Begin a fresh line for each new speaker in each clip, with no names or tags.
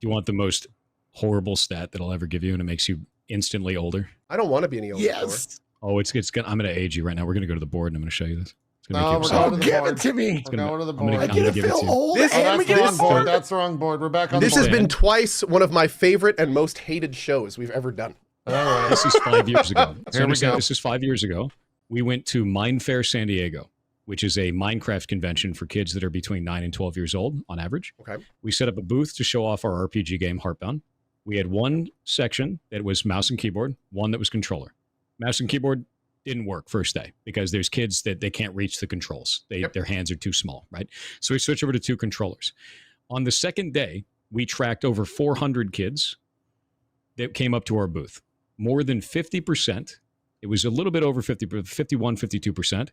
Do you want the most horrible stat that I'll ever give you, and it makes you instantly older?
I don't want to be any older.
Yes.
Oh, it's gonna. I'm gonna age you right now. We're gonna go to the board, and I'm gonna show you this. It's gonna
No,
make you
we're
upset.
going
Oh,
to the
give
board.
it to me.
We're going to the
I'm gonna-
board.
I
I'm
get to
give it
feel
to you.
old
This-
and
Oh,
we
that's the
get
wrong
to
board. That's the wrong board. We're back on
This
the
has
board.
been twice one of my favorite and most hated shows we've ever done.
All right.
This is 5 years ago. So
Here we
understand,
go.
This is 5 years ago. We went to Mindfair San Diego, which is a Minecraft convention for kids that are between 9 and 12 years old on average.
Okay.
We set up a booth to show off our RPG game, Heartbound. We had one section that was mouse and keyboard, one that was controller. Mouse and keyboard didn't work first day because there's kids that they can't reach the controls. Their hands are too small, right? So we switched over to 2 controllers. On the second day, we tracked over 400 kids that came up to our booth. More than 50%, it was a little bit over 50, 51, 52%,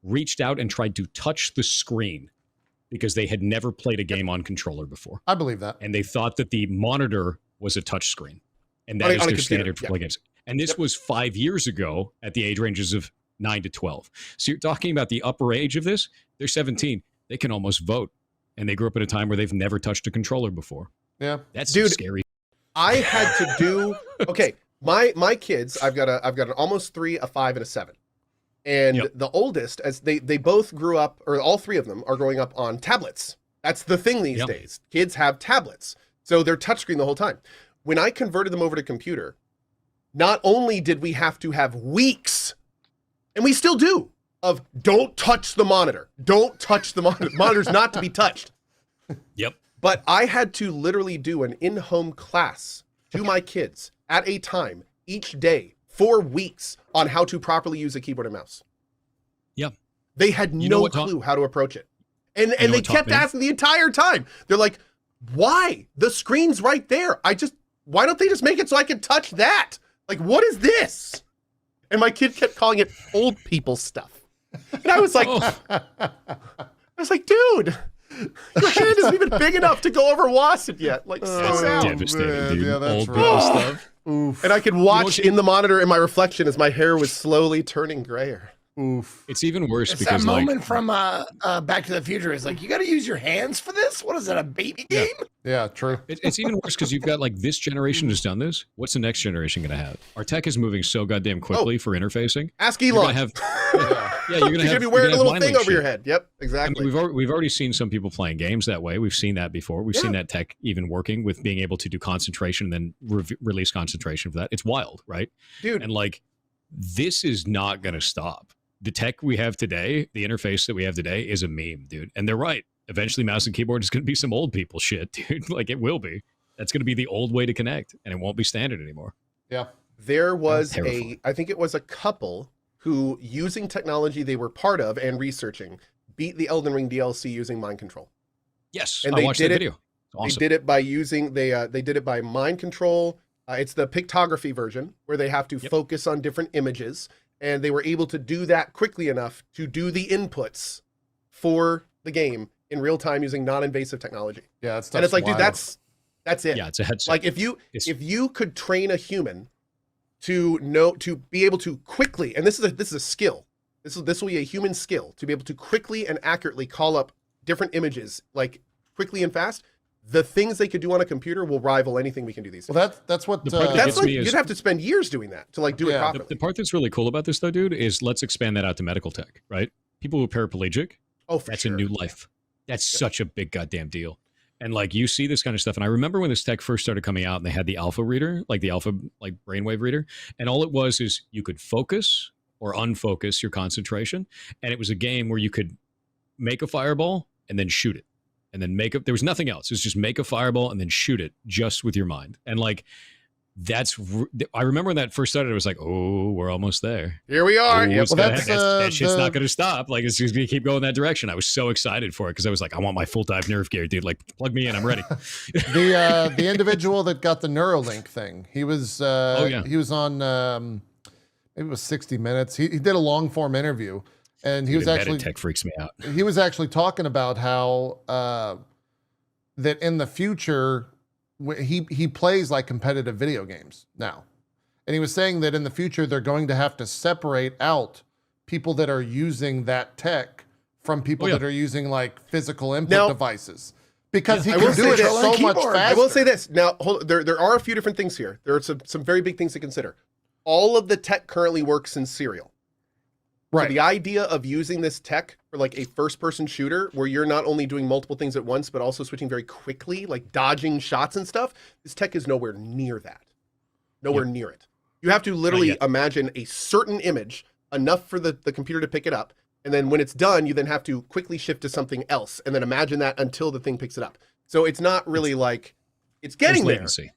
reached out and tried to touch the screen because they had never played a game on controller before.
I believe that.
And they thought that the monitor was a touch screen. And
On
that
a
is their
computer,
standard for
yeah.
playing games. And this was 5 years ago at the age ranges of 9 to 12. So you're talking about the upper age of this. They're 17. They can almost vote. And they grew up at a time where they've never touched a controller before.
Yeah.
That's
Dude,
scary.
I had to do okay. My kids, I've got an almost 3, a 5, and a 7. And
Yep.
the oldest, as they both grew up, or all 3 of them are growing up on tablets. That's the thing these
Yep.
days. Kids have tablets. So they're touchscreen the whole time. When I converted them over to computer, not only did we have to have weeks, and we still do, of don't touch the monitor. Don't touch the monitor. Monitor's not to be touched.
Yep.
But I had to literally do an in-home class to my kids at a time each day for weeks on how to properly use a keyboard and mouse.
Yep.
They had
You know
no
what, Tom?
clue how to approach it. And
know
they
what, Tom,
kept
man?
asking the entire time. They're like, why? The screen's right there. Why don't they just make it so I can touch that? Like, what is this? And my kid kept calling it old people stuff. And I was like, dude, your hand isn't even big enough to go over Wasson yet. Like, sit
That's
down.
devastating,
man.
dude.
Yeah, that's
Old
rough.
people stuff.
Oof.
And I could watch in the monitor in my reflection as my hair was slowly turning grayer.
Oof.
It's even worse
It's
because
that
like
moment from Back to the Future. It's like, you got to use your hands for this? What is that, a baby game?
Yeah, true.
it's even worse because you've got like this generation has done this. What's the next generation going to have? Our tech is moving so goddamn quickly for interfacing.
Ask
You're
Elon.
gonna have, yeah, you're
You're
gonna
gonna
have,
be wearing a
you're gonna
little
have
thing
mind
over your
shit.
head. Yep,
I
exactly.
mean, we've already seen some people playing games that way. We've seen that before. We've seen that tech even working with being able to do concentration and then release concentration for that. It's wild, right?
Dude,
And like, this is not going to stop. The tech we have today, the interface that we have today is a meme, dude. And they're right. Eventually, mouse and keyboard is going to be some old people shit, dude. Like, it will be. That's going to be the old way to connect, and it won't be standard anymore.
Yeah.
there was
terrifying.
I think it was a couple who, using technology they were part of and researching, beat the Elden Ring DLC using mind control.
Yes,
And
I
they
watched
did
that
it-
video. It's awesome.
They did it by using they did it by mind control. It's the pictography version where they have to focus on different images, and they were able to do that quickly enough to do the inputs for the game in real time using non-invasive technology.
Yeah, that's
And it's like,
wild.
dude, that's it.
Yeah, it's a headset.
Like if you could train a human to be able to quickly, and this is a skill. This will be a human skill to be able to quickly and accurately call up different images, like quickly and fast. The things they could do on a computer will rival anything we can do these days.
Well, that's what
The part that
That's
gets
like
me is-
you'd have to spend years doing that to like do it
Yeah.
properly.
The part that's really cool about this, though, dude, is let's expand that out to medical tech, right? People who are paraplegic,
oh, for
that's
sure.
a new life. That's such a big goddamn deal. And like you see this kind of stuff. And I remember when this tech first started coming out and they had the alpha reader, like the alpha like brainwave reader. And all it was is you could focus or unfocus your concentration. And it was a game where you could make a fireball and then shoot it. And then there was nothing else. It was just make a fireball and then shoot it just with your mind. And like, I remember when that first started, I was like, oh, we're almost there.
Here we are.
Oh,
Yep.
it's gonna- that shit's not going to stop. Like, it's just going to keep going that direction. I was so excited for it because I was like, I want my full dive nerve gear, dude. Like, plug me in. I'm ready.
the individual that got the Neurolink thing. He was he was on maybe it was 60 Minutes. He did a long form interview, and he
Dude,
was
embedded
actually
tech freaks me out.
he was actually talking about how that in the future he plays like competitive video games now. And he was saying that in the future, they're going to have to separate out people that are using that tech from people that are using like physical input
Now-
devices, because
I
he
will
can do
say
it
this.
so much
Keyboard.
faster.
I will say this. Now, there are a few different things here. There are some very big things to consider. All of the tech currently works in serial.
Right.
So the idea of using this tech for like a first-person shooter where you're not only doing multiple things at once, but also switching very quickly, like dodging shots and stuff, this tech is nowhere near that. Nowhere near it. You have to literally imagine a certain image, enough for the computer to pick it up, and then when it's done, you then have to quickly shift to something else, and then imagine that until the thing picks it up. So it's not really like, it's getting there,
latency.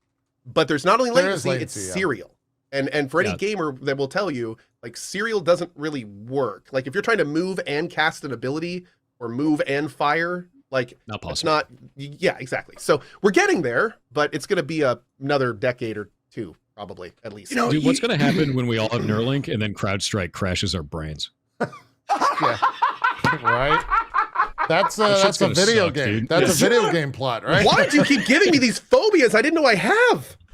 but there's not only
There is
latency,
latency,
it's
yeah.
serial. And for any gamer that will tell you, like, serial doesn't really work. Like, if you're trying to move and cast an ability or move and fire, like,
Not possible.
it's not, yeah, exactly. So we're getting there, but it's going to be another decade or two, probably, at least.
You know,
Dude, what's going to happen when we all have Neuralink and then CrowdStrike crashes our brains?
Yeah. Right. That's
shit's
a
gonna
video
suck,
game.
dude.
That's
Yeah.
a video game plot, right?
Why do you keep giving me these phobias I didn't know I have?